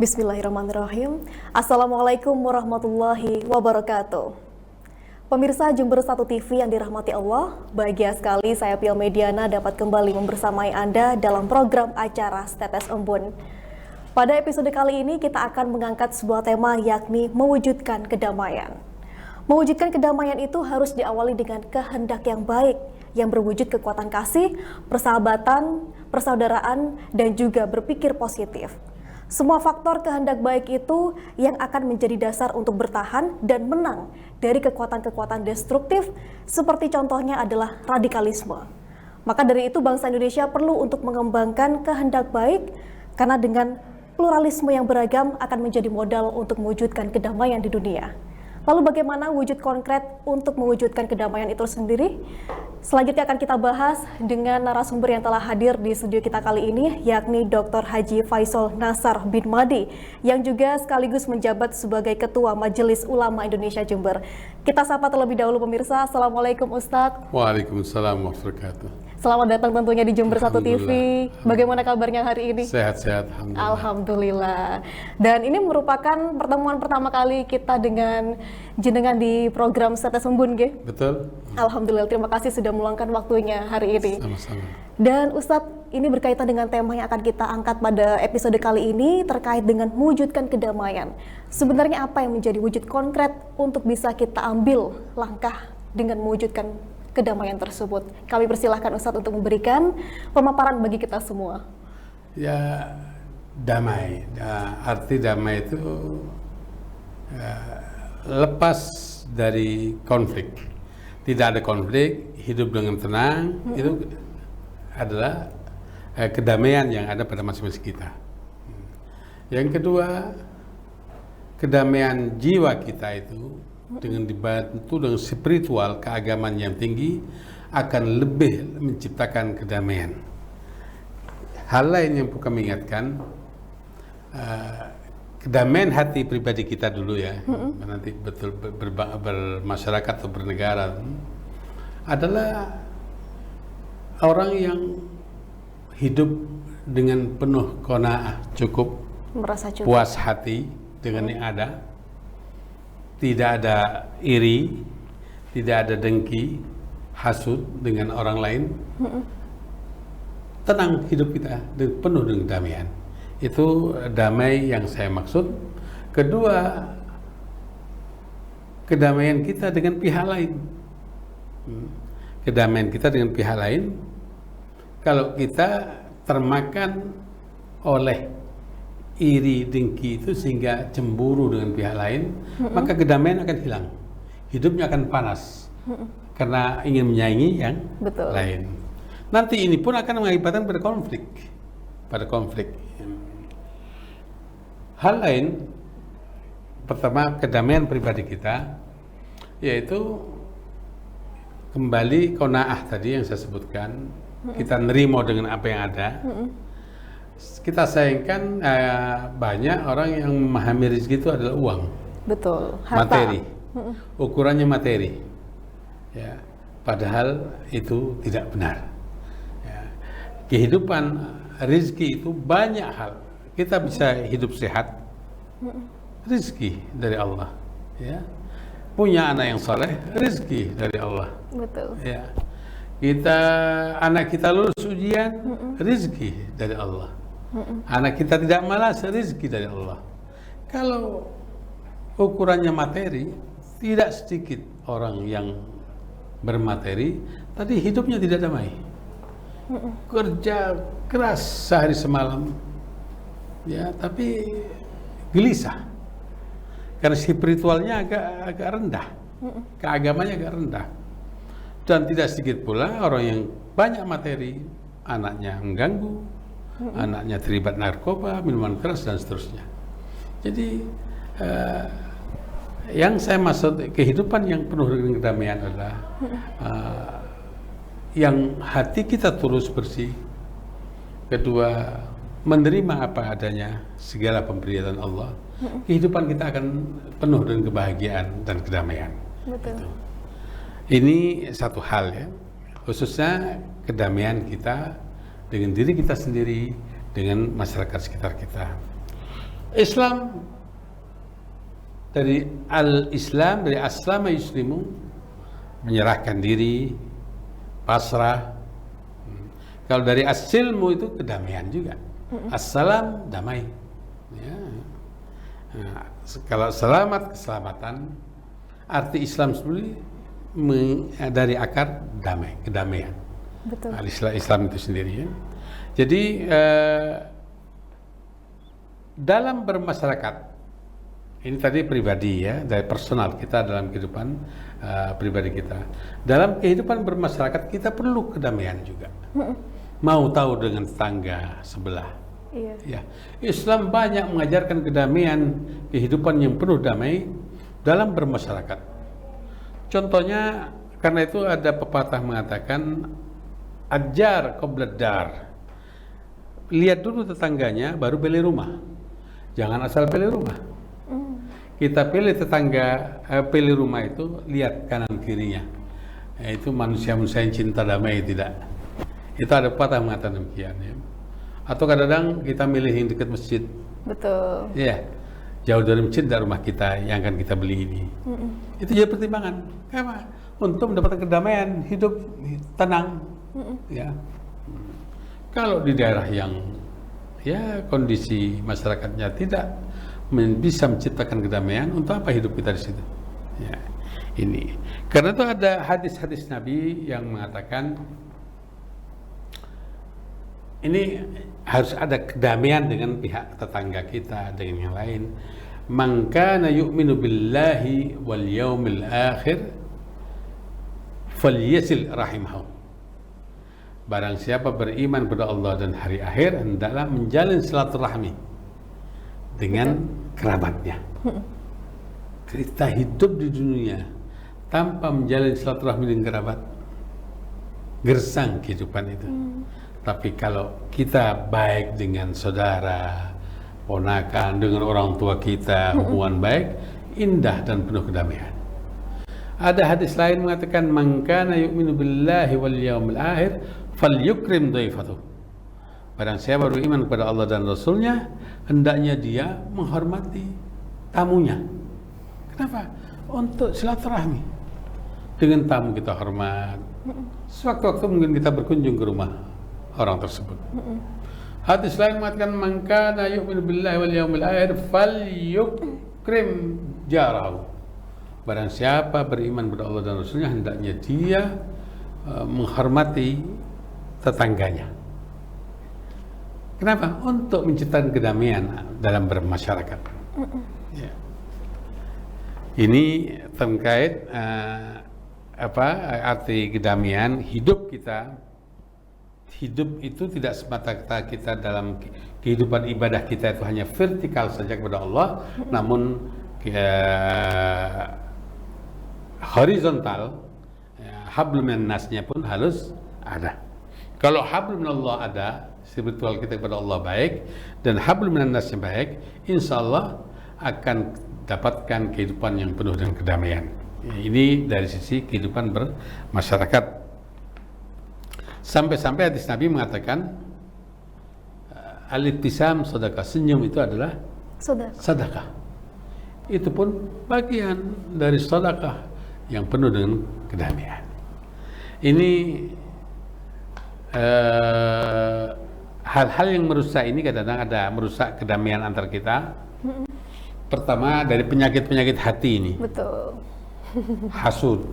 Bismillahirrahmanirrahim. Assalamualaikum warahmatullahi wabarakatuh. Pemirsa Jember 1 TV yang dirahmati Allah, bahagia sekali saya Pia Mediana dapat kembali membersamai Anda dalam program acara Setetes Embun. Pada episode kali ini kita akan mengangkat sebuah tema, yakni mewujudkan kedamaian. Mewujudkan kedamaian itu harus diawali dengan kehendak yang baik, yang berwujud kekuatan kasih, persahabatan, persaudaraan, dan juga berpikir positif. Semua faktor kehendak baik itu yang akan menjadi dasar untuk bertahan dan menang dari kekuatan-kekuatan destruktif, seperti contohnya adalah radikalisme. Maka dari itu bangsa Indonesia perlu untuk mengembangkan kehendak baik, karena dengan pluralisme yang beragam akan menjadi modal untuk mewujudkan kedamaian di dunia. Lalu bagaimana wujud konkret untuk mewujudkan kedamaian itu sendiri? Selanjutnya akan kita bahas dengan narasumber yang telah hadir di studio kita kali ini, yakni Dr. Haji Faisal Nasar bin Madi, yang juga sekaligus menjabat sebagai Ketua Majelis Ulama Indonesia Jember. Kita sapa terlebih dahulu pemirsa. Assalamualaikum Ustadz. Waalaikumsalam warahmatullahi wabarakatuh. Selamat datang tentunya di Jember 1 TV. Bagaimana kabarnya hari ini? Sehat-sehat, alhamdulillah. Alhamdulillah. Dan ini merupakan pertemuan pertama kali kita dengan jenengan di program Setetes Embun, Ge? Betul. Alhamdulillah, terima kasih sudah meluangkan waktunya hari ini. Sama-sama. Dan Ustadz, ini berkaitan dengan tema yang akan kita angkat pada episode kali ini terkait dengan mewujudkan kedamaian. Sebenarnya apa yang menjadi wujud konkret untuk bisa kita ambil langkah dengan mewujudkan kedamaian tersebut? Kami persilahkan Ustadz untuk memberikan pemaparan bagi kita semua. Ya, damai. Arti damai itu lepas dari konflik. Tidak ada konflik, hidup dengan tenang, itu adalah kedamaian yang ada pada masing-masing kita. Yang kedua, kedamaian jiwa kita itu dengan dibantu dengan spiritual keagamaan yang tinggi akan lebih menciptakan kedamaian. Hal lain yang kami ingatkan, kedamaian hati pribadi kita dulu ya, nanti betul bermasyarakat atau bernegara, adalah orang yang hidup dengan penuh qanaah, cukup, Merasa cukup, puas hati dengan yang ada. Tidak ada iri, tidak ada dengki, hasud dengan orang lain. Tenang hidup kita, penuh dengan kedamaian. Itu damai yang saya maksud. Kedua, kedamaian kita dengan pihak lain. Kedamaian kita dengan pihak lain, kalau kita termakan oleh iri, dengki itu sehingga cemburu dengan pihak lain, maka kedamaian akan hilang. Hidupnya akan panas karena ingin menyaingi yang lain. Nanti ini pun akan mengakibatkan pada konflik. Hal lain, pertama kedamaian pribadi kita, yaitu kembali qanaah tadi yang saya sebutkan, kita nerimo dengan apa yang ada. Kita sayangkan banyak orang yang memahami rezeki itu adalah uang. Betul. Harta. Materi. Ukurannya materi. Ya, padahal itu tidak benar. Ya. Kehidupan rezeki itu banyak hal. Kita bisa hidup sehat, rezeki dari Allah. Ya. Punya anak yang saleh, rezeki dari Allah. Betul. Ya. Anak kita lulus ujian, rezeki dari Allah. Anak kita tidak malas, rezeki dari Allah. Kalau ukurannya materi, tidak sedikit orang yang bermateri tadi hidupnya tidak damai. Kerja keras sehari semalam, ya, tapi gelisah karena spiritualnya agak rendah, keagamannya agak rendah. Dan tidak sedikit pula orang yang banyak materi, anaknya mengganggu, anaknya terlibat narkoba, minuman keras, dan seterusnya. Jadi yang saya maksud kehidupan yang penuh dengan kedamaian adalah yang hati kita tulus bersih. Kedua, menerima apa adanya segala pemberian Allah. Kehidupan kita akan penuh dengan kebahagiaan dan kedamaian. Betul. Gitu. Ini satu hal ya, khususnya kedamaian kita dengan diri kita sendiri, dengan masyarakat sekitar kita. Islam dari al-Islam, dari aslama yuslimu, menyerahkan diri, pasrah. Kalau dari as-silmu itu kedamaian juga. Assalam, damai. Ya. Nah, kalau selamat, keselamatan. Arti Islam sendiri dari akar damai, kedamaian. Betul. Islam itu sendiri ya. Jadi dalam bermasyarakat, ini tadi pribadi ya, dari personal kita dalam kehidupan pribadi kita. Dalam kehidupan bermasyarakat kita perlu kedamaian juga. Mau tahu dengan tetangga sebelah. Iya. Ya, Islam banyak mengajarkan kedamaian, kehidupan yang penuh damai dalam bermasyarakat. Contohnya, karena itu ada pepatah mengatakan ajar qabla dar. Lihat dulu tetangganya baru pilih rumah. Jangan asal pilih rumah. Kita pilih tetangga, pilih rumah itu lihat kanan kirinya. Itu manusia-manusia yang cinta damai tidak. Itu ada pepatah mengatakan demikian ya. Atau kadang-kadang kita milih yang dekat masjid. Betul. Iya. Jauh dari masjid dari rumah kita yang akan kita beli ini. Itu jadi pertimbangan. Kenapa? Untuk mendapatkan kedamaian, hidup tenang. Ya. Kalau di daerah yang ya kondisi masyarakatnya tidak bisa menciptakan kedamaian, untuk apa hidup kita di situ? Ya. Ini. Karena itu ada hadis-hadis Nabi yang mengatakan ini harus ada kedamaian dengan pihak tetangga kita, dengan yang lain. Man kana yu'minu billahi wal yaumil akhir falyasil rahimahu. Barang siapa beriman kepada Allah dan hari akhir, hendaklah menjalin silaturahmi dengan kerabatnya. Kita hidup di dunia tanpa menjalin silaturahmi dengan kerabat, gersang kehidupan itu. Tapi kalau kita baik dengan saudara, ponakan, dengan orang tua kita, hubungan baik, indah dan penuh kedamaian. Ada hadis lain mengatakan, man kana yu'minu billahi wal yaumil akhir falyukrim dhaifatuh. Barang siapa beriman kepada Allah dan Rasulnya, hendaknya dia menghormati tamunya. Kenapa? Untuk silaturahmi. Dengan tamu kita hormat. Sewaktu-waktu mungkin kita berkunjung ke rumah orang tersebut. Hadis lain mengatakan, man kana yu'minu billahi wal yaumil akhir falyukrim jarahu. Barang siapa beriman kepada Allah dan Rasulnya, hendaknya dia menghormati tetangganya. Kenapa? Untuk menciptakan kedamaian dalam bermasyarakat. Ya. Ini terkait arti kedamaian hidup kita. Hidup itu tidak semata-mata kita dalam kehidupan ibadah kita itu hanya vertikal saja kepada Allah, namun horizontal, hablum minan nasnya pun harus ada. Kalau hablum minallah ada, spiritual kita kepada Allah baik, dan hablum minan nasnya baik, insya Allah akan dapatkan kehidupan yang penuh dengan kedamaian. Ini dari sisi kehidupan bermasyarakat. Sampai-sampai hadis Nabi mengatakan al-ibtisam sedekah, senyum itu adalah sedekah. Itu pun bagian dari sedekah yang penuh dengan kedamaian. Ini hal-hal yang merusak ini kadang-kadang ada merusak kedamaian antar kita. Pertama dari penyakit-penyakit hati ini. Betul. Hasud,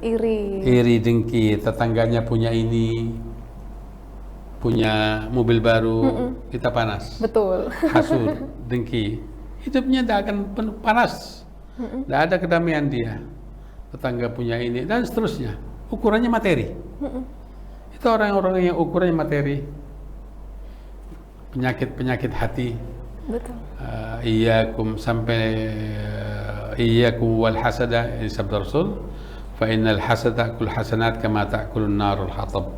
iri, dengki, tetangganya punya ini, punya mobil baru, kita panas. Betul. Hasud, dengki, hidupnya tidak akan penuh panas, tidak ada kedamaian dia. Tetangga punya ini dan seterusnya. Ukurannya materi. Itu orang-orang yang ukurannya materi. Penyakit-penyakit hati. Betul. Iyyakum sampai iyyakum wal hasada, sabda Rasul, fa innal hasada kul hasanat kama ta'kulun narul hatab.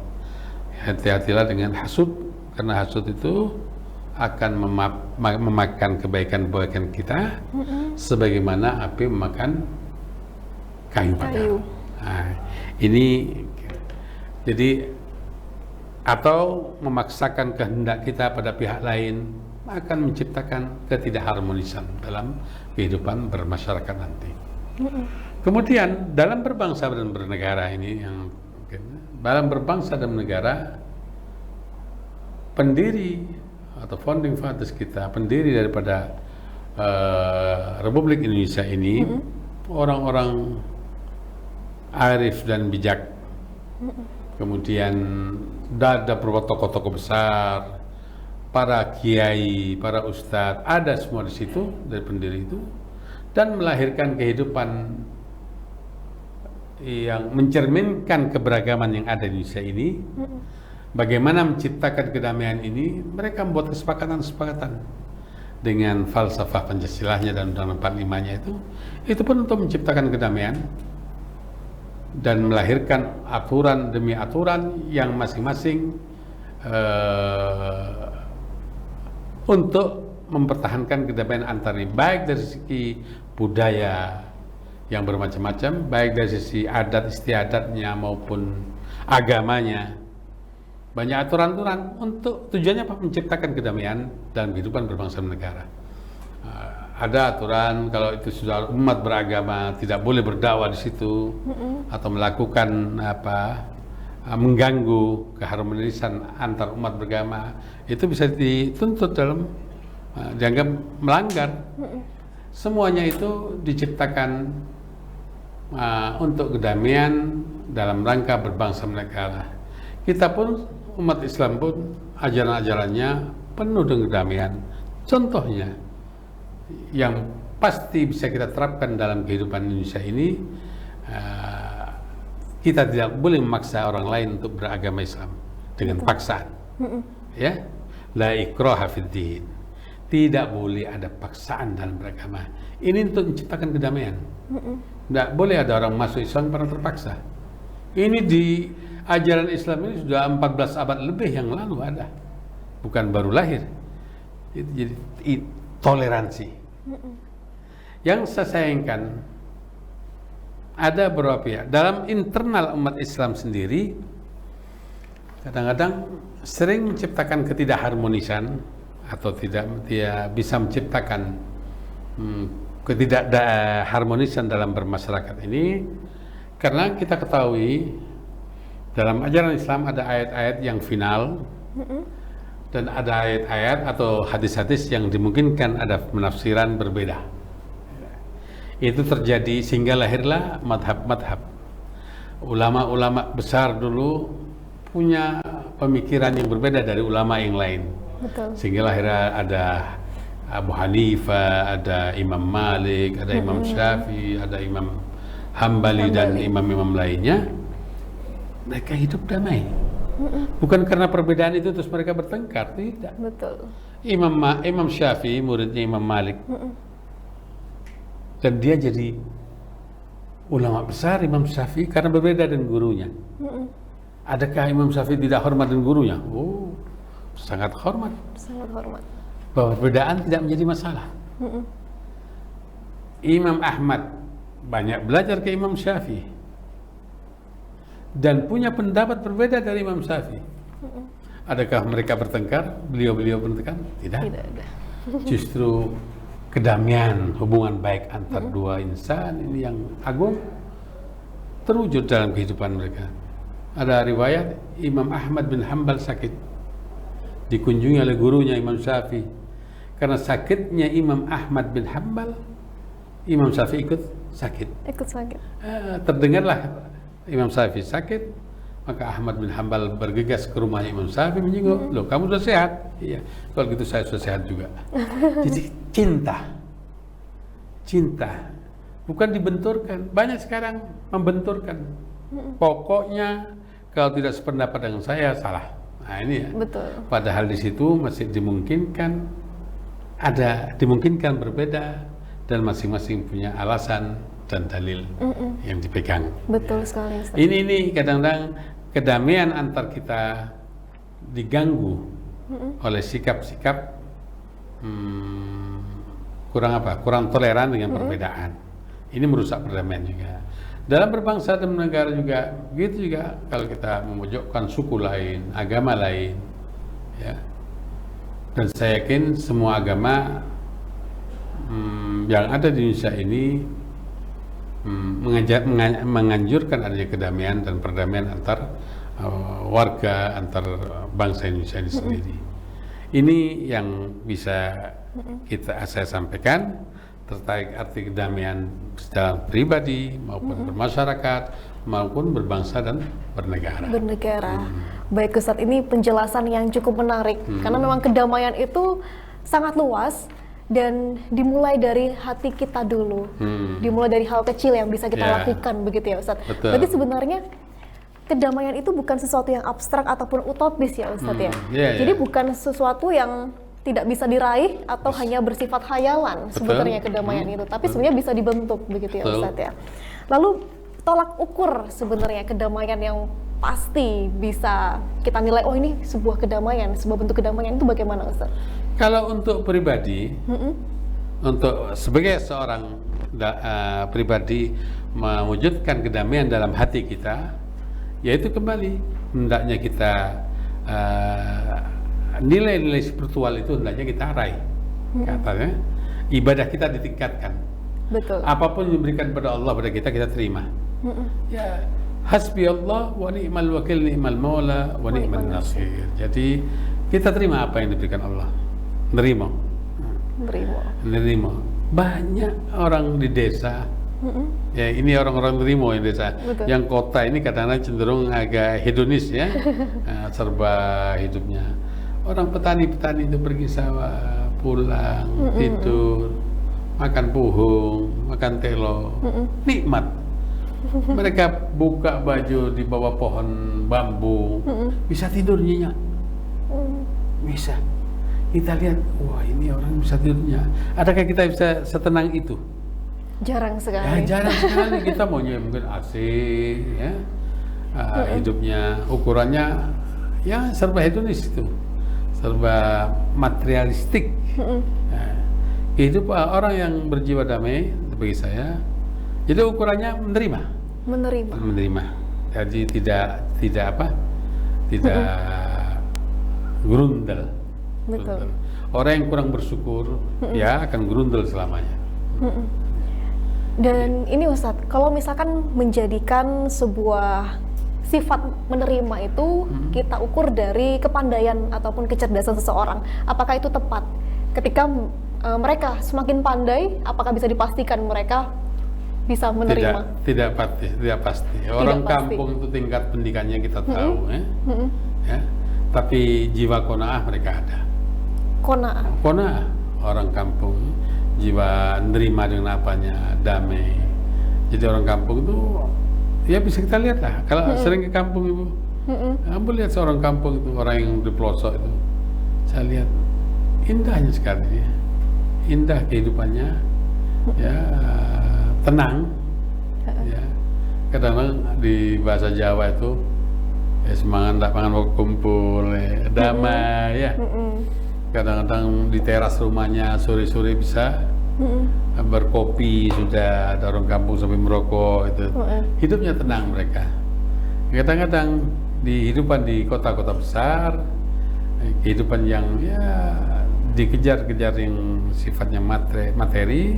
Hati-hatilah dengan hasud, karena hasud itu akan memakan kebaikan-kebaikan kita sebagaimana api memakan kayu bakar. Nah, ini jadi atau memaksakan kehendak kita pada pihak lain, akan menciptakan ketidakharmonisan dalam kehidupan bermasyarakat nanti. Kemudian dalam berbangsa dan bernegara ini, dalam berbangsa dan negara, pendiri atau founding fathers kita, pendiri daripada Republik Indonesia ini, orang-orang arif dan bijak. Kemudian ada beberapa tokoh-tokoh besar, para kiai, para ustadz, ada semua di situ dari pendiri itu, dan melahirkan kehidupan yang mencerminkan keberagaman yang ada di Indonesia ini. Bagaimana menciptakan kedamaian ini? Mereka membuat kesepakatan-kesepakatan dengan falsafah Pancasilanya dan Undang-Undang 45-nya itu pun untuk menciptakan kedamaian dan melahirkan aturan demi aturan yang masing-masing untuk mempertahankan kedamaian antar ini, baik dari segi budaya yang bermacam-macam, baik dari sisi adat istiadatnya maupun agamanya. Banyak aturan-aturan untuk tujuannya apa? Menciptakan kedamaian dalam kehidupan berbangsa dan negara. Ada aturan kalau itu sudah umat beragama tidak boleh berdakwah di situ atau melakukan mengganggu keharmonisan antar umat beragama, itu bisa dituntut dalam dianggap melanggar. Semuanya itu diciptakan untuk kedamaian dalam rangka berbangsa negara. Kita pun umat Islam pun ajaran-ajarannya penuh dengan kedamaian. Contohnya yang pasti bisa kita terapkan dalam kehidupan Indonesia ini, kita tidak boleh memaksa orang lain untuk beragama Islam dengan paksaan. Ya, la ikraha fid din. Tidak boleh ada paksaan dalam beragama. Ini untuk menciptakan kedamaian. Tidak boleh ada orang masuk Islam karena terpaksa. Ini di ajaran Islam ini sudah 14 abad lebih yang lalu ada, bukan baru lahir. Itu jadi toleransi. Yang saya sayangkan, ada beberapa pihak dalam internal umat Islam sendiri kadang-kadang sering menciptakan ketidakharmonisan atau tidak bisa menciptakan ketidakharmonisan dalam bermasyarakat ini, karena kita ketahui dalam ajaran Islam ada ayat-ayat yang final dan ada ayat-ayat atau hadis-hadis yang dimungkinkan ada penafsiran berbeda. Itu terjadi sehingga lahirlah madhab-madhab. Ulama-ulama besar dulu punya pemikiran yang berbeda dari ulama yang lain. Betul. Sehingga lahirnya ada Abu Hanifah, ada Imam Malik, ada Imam Syafi'i, ada Imam Hambali dan imam-imam lainnya. Mereka hidup damai. Bukan karena perbedaan itu terus mereka bertengkar, tidak. Betul. Imam Syafi'i muridnya Imam Malik. Dan dia jadi ulama besar Imam Syafi'i karena berbeda dengan gurunya. Adakah Imam Syafi'i tidak hormat dengan gurunya? Oh, sangat hormat. Sangat hormat. Bahwa perbedaan tidak menjadi masalah. Imam Ahmad banyak belajar ke Imam Syafi'i dan punya pendapat berbeda dari Imam Syafi'i. Adakah mereka bertengkar? Beliau-beliau bertengkar? Tidak. Tidak ada. Justru kedamaian hubungan baik antar dua insan ini yang agung terwujud dalam kehidupan mereka. Ada riwayat Imam Ahmad bin Hanbal sakit, dikunjungi oleh gurunya Imam Syafi'i. Karena sakitnya Imam Ahmad bin Hanbal, Imam Syafi'i ikut sakit. Ikut sakit. Terdengarlah Imam Syafi'i sakit, maka Ahmad bin Hanbal bergegas ke rumah Imam Syafi'i menyinggung, loh kamu sudah sehat? Iya, kalau gitu saya sudah sehat juga. Jadi cinta, bukan dibenturkan. Banyak sekarang membenturkan. Pokoknya kalau tidak sependapat dengan saya salah. Nah ini ya. Betul. Padahal di situ masih dimungkinkan berbeda dan masing-masing punya alasan dan dalil yang dipegang. Betul sekali, Ustaz. Ini kadang-kadang kedamaian antar kita diganggu oleh sikap-sikap kurang toleran dengan perbedaan. Ini merusak perdamaian juga. Dalam berbangsa dan bernegara juga begitu juga. Kalau kita memojokkan suku lain, agama lain, ya, Dan saya yakin semua agama yang ada di Indonesia ini menganjurkan adanya kedamaian dan perdamaian antar warga, antar bangsa Indonesia ini sendiri. Ini yang bisa saya sampaikan terkait arti kedamaian secara pribadi maupun bermasyarakat maupun berbangsa dan bernegara. Baik Ustadz, ini penjelasan yang cukup menarik karena memang kedamaian itu sangat luas dan dimulai dari hati kita dulu, dimulai dari hal kecil yang bisa kita lakukan, begitu ya Ustadz. Berarti sebenarnya kedamaian itu bukan sesuatu yang abstrak ataupun utopis ya Ustadz ya. Jadi bukan sesuatu yang tidak bisa diraih atau hanya bersifat khayalan sebenarnya kedamaian itu, tapi sebenarnya bisa dibentuk, begitu ya Ustadz ya. Lalu tolak ukur sebenarnya kedamaian yang pasti bisa kita nilai, oh ini sebuah kedamaian, sebuah bentuk kedamaian, itu bagaimana Ustadz? Kalau untuk pribadi, untuk sebagai seorang pribadi mewujudkan kedamaian dalam hati kita, yaitu kembali hendaknya kita nilai-nilai spiritual itu hendaknya kita raih. Katanya ibadah kita ditingkatkan. Betul. Apapun yang diberikan pada Allah pada kita, kita terima. Ya, hasbi Allah wa ni'mal wakil, ni'mal maula wa ni'mal nasir. Jadi kita terima apa yang diberikan Allah. Nerima. Banyak orang di desa, ya ini orang-orang nerimo yang desa. Betul. Yang kota ini kadang-kadang cenderung agak hedonis ya, serba hidupnya. Orang petani-petani itu pergi sawah, pulang, tidur, makan puhung, makan telo, nikmat. Mereka buka baju di bawah pohon bambu, bisa tidur nyenyak, bisa. Kita lihat, wah ini orang bisa tidurnya. Adakah kita bisa setenang itu? Jarang sekali. Ya, jarang sekali. Kita maunya mungkin AC, ya, hidupnya ukurannya ya serba hedonis itu, serba materialistik. Nah, kehidupan orang yang berjiwa damai bagi saya, jadi ukurannya menerima. Jadi tidak gerundel. Betul. Orang yang kurang bersyukur ya akan gerundel selamanya. Dan ini Ustadz, kalau misalkan menjadikan sebuah sifat menerima itu kita ukur dari kepandaian ataupun kecerdasan seseorang, apakah itu tepat? Ketika mereka semakin pandai, apakah bisa dipastikan mereka bisa menerima? Tidak pasti. Orang kampung itu tingkat pendidikannya kita tahu, ya. Tapi jiwa qanaah mereka ada. Qanaah orang kampung, jiwa nerima dengan apanya, damai. Jadi orang kampung itu ya bisa kita lihat lah. Kalau sering ke kampung Ibu, kamu lihat seorang kampung itu, orang yang di pelosok itu, saya lihat indahnya sekali dia, indah kehidupannya, ya tenang, ya. Kadang-kadang di bahasa Jawa itu ya semangat tak pangan kumpul, ya, damai, ya. Kadang-kadang di teras rumahnya sore-sore bisa berkopi, sudah ada orang kampung sampai merokok itu. Hidupnya tenang mereka. Kadang-kadang di kehidupan di kota-kota besar, kehidupan yang ya dikejar-kejar yang sifatnya materi,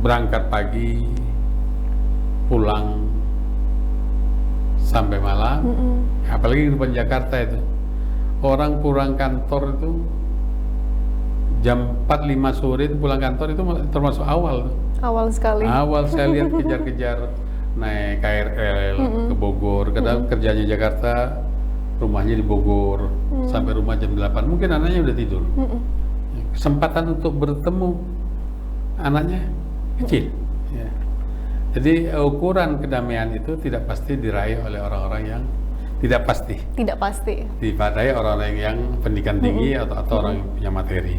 berangkat pagi, pulang sampai malam. Apalagi kehidupan Jakarta itu. Orang pulang kantor itu jam 4-5 sore itu pulang kantor itu termasuk awal. Awal sekali. Awal saya lihat kejar-kejar naik KRL ke Bogor. Kadang kerjanya Jakarta, rumahnya di Bogor. Sampai rumah jam 8. Mungkin anaknya udah tidur. Kesempatan untuk bertemu anaknya kecil. Ya. Jadi ukuran kedamaian itu tidak pasti diraih oleh orang-orang yang tidak pasti. Dipadai orang-orang yang pendidikan tinggi atau orang yang punya materi.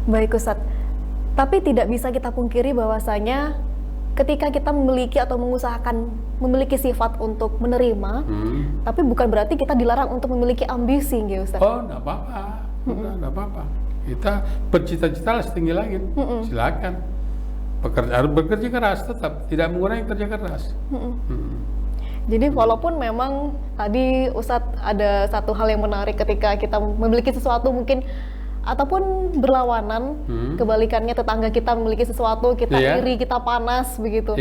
Baik Ustadz, tapi tidak bisa kita pungkiri bahwasanya ketika kita memiliki atau mengusahakan memiliki sifat untuk menerima, tapi bukan berarti kita dilarang untuk memiliki ambisi, ya Ustadz. Oh, enggak apa-apa. Enggak apa-apa. Kita bercita-cita setinggi langit. Silakan. Harus bekerja keras tetap, tidak mengurangi kerja keras. Jadi walaupun memang tadi Ustadz ada satu hal yang menarik ketika kita memiliki sesuatu mungkin ataupun berlawanan, kebalikannya tetangga kita memiliki sesuatu, kita iri, kita panas begitu.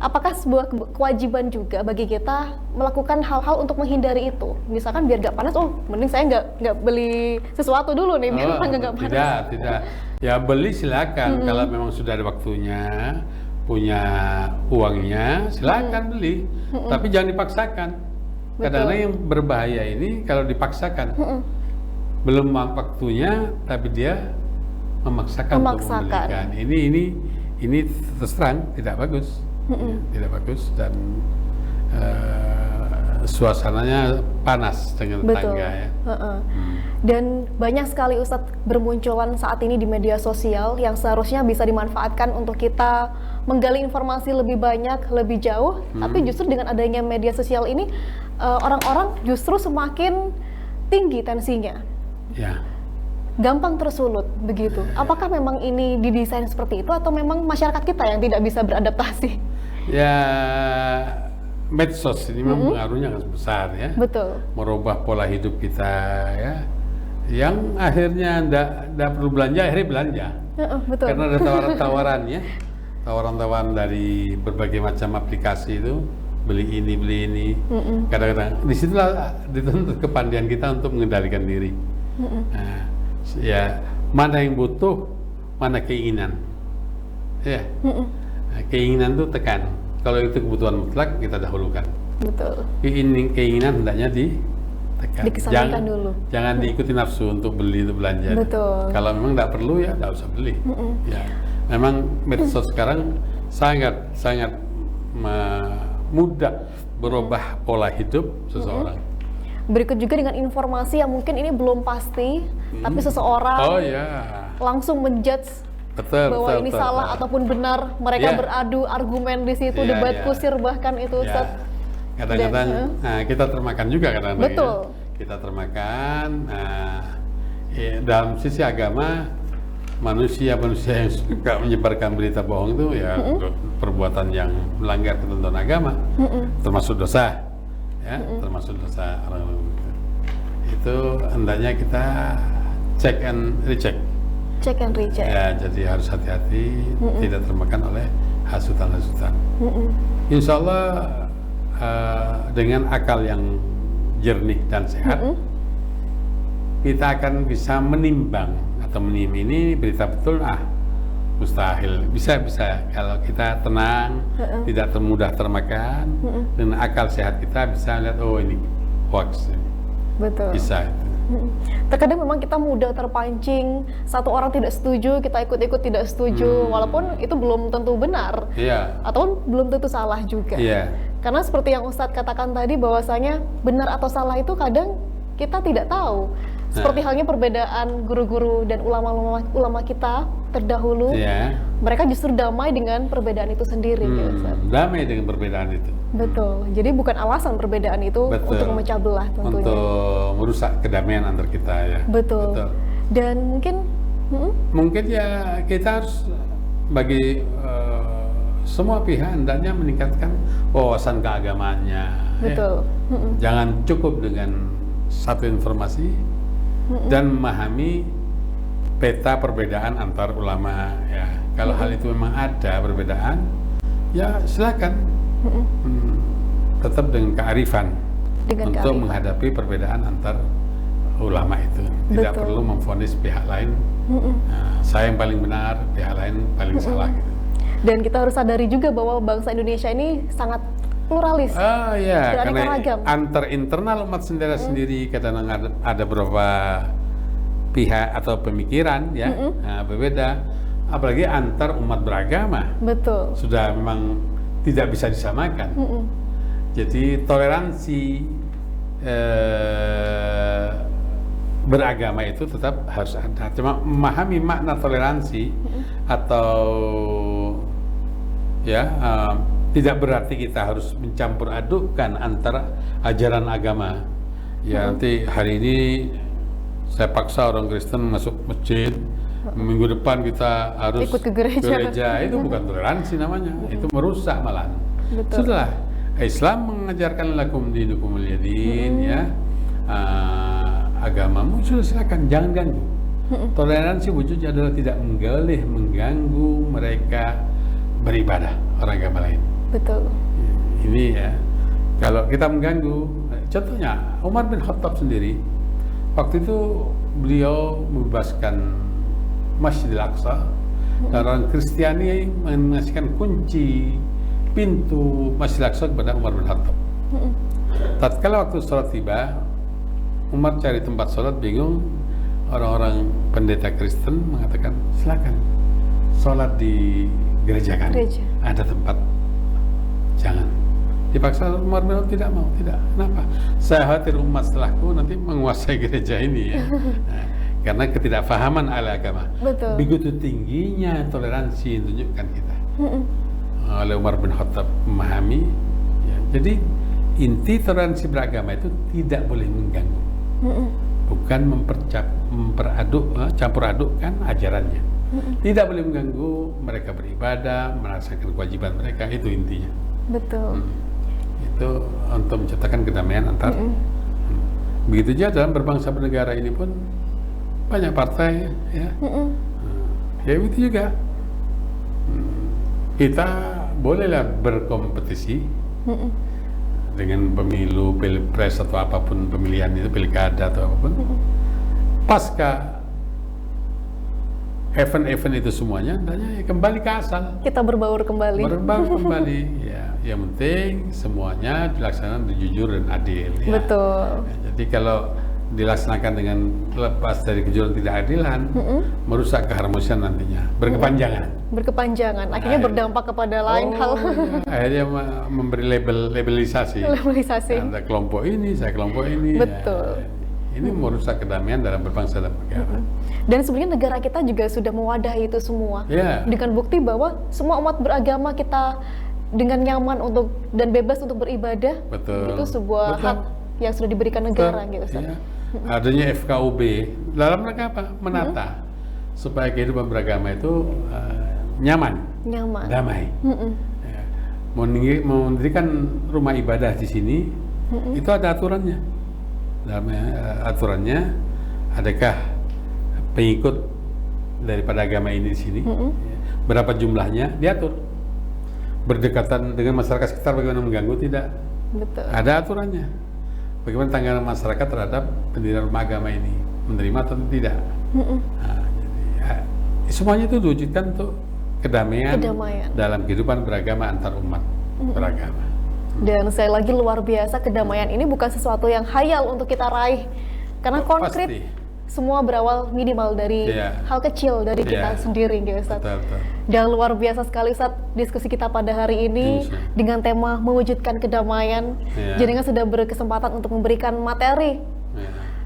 Apakah sebuah kewajiban juga bagi kita melakukan hal-hal untuk menghindari itu? Misalkan biar nggak panas, oh mending saya nggak beli sesuatu dulu nih biar tetangga nggak panas. Tidak. Ya beli silakan kalau memang sudah ada waktunya, punya uangnya, silakan beli. Tapi jangan dipaksakan. Kadang-kadang yang berbahaya ini kalau dipaksakan. Belum waktunya tapi dia memaksakan. Untuk membelikan. Ini terus terang tidak bagus. Tidak bagus dan suasananya panas dengan tetangga ya. Dan banyak sekali Ustadz bermunculan saat ini di media sosial yang seharusnya bisa dimanfaatkan untuk kita menggali informasi lebih banyak, lebih jauh, tapi justru dengan adanya media sosial ini orang-orang justru semakin tinggi tensinya. Ya. Gampang tersulut begitu. Apakah memang ini didesain seperti itu atau memang masyarakat kita yang tidak bisa beradaptasi? Ya, medsos ini memang pengaruhnya sangat besar ya. Betul. Merubah pola hidup kita ya. Yang akhirnya tidak perlu belanja, akhirnya belanja. Betul. Karena ada tawaran-tawaran ya. Tawaran-tawaran dari berbagai macam aplikasi itu, beli ini. Kadang-kadang disitulah dituntut kepandian kita untuk mengendalikan diri. Nah, ya mana yang butuh, mana keinginan. Ya. Nah, keinginan itu tekan. Kalau itu kebutuhan mutlak kita dahulukan. Betul. Keinginan hendaknya ditekan. Dikesampingkan dulu. Jangan diikuti nafsu untuk beli, untuk belanja. Betul. Kalau memang tidak perlu ya tidak usah beli. Ya. Memang medsos sekarang sangat mudah berubah pola hidup seseorang. Berikut juga dengan informasi yang mungkin ini belum pasti, tapi seseorang langsung menjudge bahwa ini salah ataupun benar. Mereka beradu argumen di situ, debat kusir bahkan itu. Kadang-kadang kita termakan juga kadang-kadang. Betul. Ya. Kita termakan. Dalam sisi agama, manusia yang suka menyebarkan berita bohong itu ya perbuatan yang melanggar ketentuan agama, termasuk dosa. Ya, termasuk dosa orang-orang itu hendaknya kita check and recheck. Ya, jadi harus hati-hati tidak termakan oleh hasutan-hasutan. Insya Allah dengan akal yang jernih dan sehat kita akan bisa menimbang atau ini berita betul mustahil, bisa kalau kita tenang, tidak mudah termakan, dengan akal sehat kita bisa lihat ini hoax. Betul. Bisa itu. Terkadang memang kita mudah terpancing, satu orang tidak setuju, kita ikut-ikut tidak setuju, walaupun itu belum tentu benar, ataupun belum tentu salah juga. Karena seperti yang Ustadz katakan tadi bahwasanya benar atau salah itu kadang kita tidak tahu. Seperti halnya perbedaan guru-guru dan ulama kita terdahulu, mereka justru damai dengan perbedaan itu sendiri. Damai dengan perbedaan itu. Betul. Jadi bukan alasan perbedaan itu untuk memecah belah tentunya. Untuk merusak kedamaian antar kita ya. Betul. Dan mungkin ya kita harus bagi semua pihak hendaknya meningkatkan wawasan keagamaannya. Betul. Jangan cukup dengan satu informasi dan memahami peta perbedaan antar ulama ya. Kalau hal itu memang ada perbedaan, ya silakan tetap dengan kearifan untuk menghadapi perbedaan antar ulama itu. Tidak perlu memvonis pihak lain. Saya yang paling benar, pihak lain paling salah. Gitu. Dan kita harus sadari juga bahwa bangsa Indonesia ini sangat pluralis, karena antar internal umat sendiri kadang ada beberapa pihak atau pemikiran berbeda, apalagi antar umat beragama. Betul. Sudah memang tidak bisa disamakan. Jadi toleransi beragama itu tetap harus ada. Cuma memahami makna toleransi atau tidak berarti kita harus mencampur adukkan antara ajaran agama. Ya nanti hari ini saya paksa orang Kristen masuk masjid, minggu depan kita harus ikut ke gereja. Itu bukan toleransi namanya, itu merusak malahan. Sudahlah, Islam mengajarkan lakum dinukum waliyadin, ya. Agamamu sudah silakan, jangan ganggu. Toleransi wujudnya adalah tidak mengganggu mereka beribadah, orang agama lain. Betul. Ini ya, kalau kita mengganggu, contohnya Umar bin Khattab sendiri, waktu itu beliau membebaskan Masjidil Aqsa, dan orang Kristiani mengasihkan kunci pintu Masjidil Aqsa kepada Umar bin Khattab. Tatkala waktu sholat tiba, Umar cari tempat sholat, bingung. Orang-orang pendeta Kristen mengatakan, silakan sholat di gereja kan, ada tempat. Jangan. Dipaksa Umar bin Khattab tidak mau, tidak. Kenapa? Saya khawatir umat setelahku nanti menguasai gereja ini, ya. Nah, karena ketidakfahaman ala agama. Betul. Begitu tingginya toleransi yang ditunjukkan kita oleh Umar bin Khattab memahami, ya. Jadi inti toleransi beragama itu tidak boleh mengganggu, bukan campur adukkan ajarannya. Tidak boleh mengganggu mereka beribadah, melaksanakan kewajiban mereka, itu intinya. Betul. Itu untuk menciptakan kedamaian antar. Begitu juga dalam berbangsa bernegara ini pun banyak partai, ya. Ya itu juga. Kita bolehlah berkompetisi dengan pemilu, pilpres atau apapun pemilihan itu, pilkada atau apapun. Pasca event-event itu semuanya, hendaknya ya kembali ke asal. Kita berbaur kembali. Berbaur kembali, ya. Yang penting semuanya dilaksanakan jujur dan adil. Ya. Betul. Ya, jadi kalau dilaksanakan dengan lepas dari kejujuran tidak adilan, merusak keharmonisan nantinya, berkepanjangan. Akhirnya berdampak kepada lain hal. Ya. Akhirnya memberi labelisasi. Anda kelompok ini, saya kelompok ini. Betul. Ya. Ini merusak kedamaian dalam berbangsa dan bernegara. Dan sebenarnya negara kita juga sudah mewadahi itu semua. Ya. Dengan bukti bahwa semua umat beragama kita dengan nyaman untuk dan bebas untuk beribadah. Betul. Itu sebuah hak yang sudah diberikan negara, gitu, Ustaz. Ya. Adanya FKUB dalam rangka apa? Menata supaya kehidupan beragama itu nyaman, damai. Ya. Mendirikan rumah ibadah di sini itu ada aturannya. Dalam aturannya, adakah pengikut daripada agama ini di sini? Berapa jumlahnya? Diatur. Berdekatan dengan masyarakat sekitar, bagaimana mengganggu? Tidak. Betul. Ada aturannya. Bagaimana tanggapan masyarakat terhadap pendirian rumah agama ini, menerima atau tidak? Nah, jadi, semuanya itu diwujudkan untuk kedamaian dalam kehidupan beragama antar umat beragama. Dan sekali lagi luar biasa, kedamaian ini bukan sesuatu yang hayal untuk kita raih, karena konkret. Pasti. Semua berawal minimal dari hal kecil dari kita sendiri, gitu, Ustaz. Betul. Dan luar biasa sekali, Ustaz, diskusi kita pada hari ini dengan tema mewujudkan kedamaian. Jenengan sudah berkesempatan untuk memberikan materi.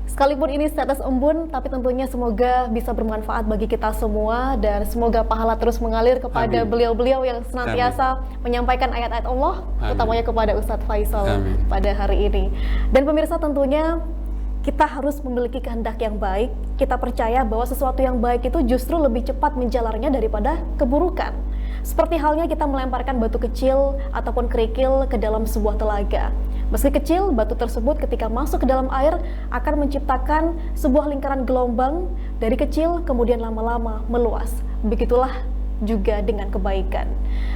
Sekalipun ini status embun, tapi tentunya semoga bisa bermanfaat bagi kita semua, dan semoga pahala terus mengalir kepada beliau-beliau yang senantiasa menyampaikan ayat-ayat Allah, utamanya kepada Ustadz Faisal pada hari ini. Dan pemirsa, tentunya kita harus memiliki kehendak yang baik. Kita percaya bahwa sesuatu yang baik itu justru lebih cepat menjalarnya daripada keburukan. Seperti halnya kita melemparkan batu kecil ataupun kerikil ke dalam sebuah telaga. Meski kecil, batu tersebut ketika masuk ke dalam air akan menciptakan sebuah lingkaran gelombang dari kecil kemudian lama-lama meluas. Begitulah juga dengan kebaikan.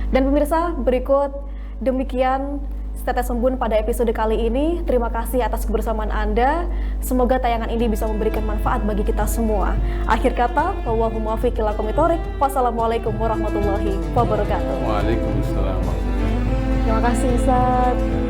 Dan pemirsa, berikut demikian Tetes Embun pada episode kali ini. Terima kasih atas kebersamaan Anda. Semoga tayangan ini bisa memberikan manfaat bagi kita semua. Akhir kata, wallahu muwaffiq ila aqwamit thoriq. Wassalamualaikum warahmatullahi wabarakatuh. Waalaikumsalam. Terima kasih, Ustaz.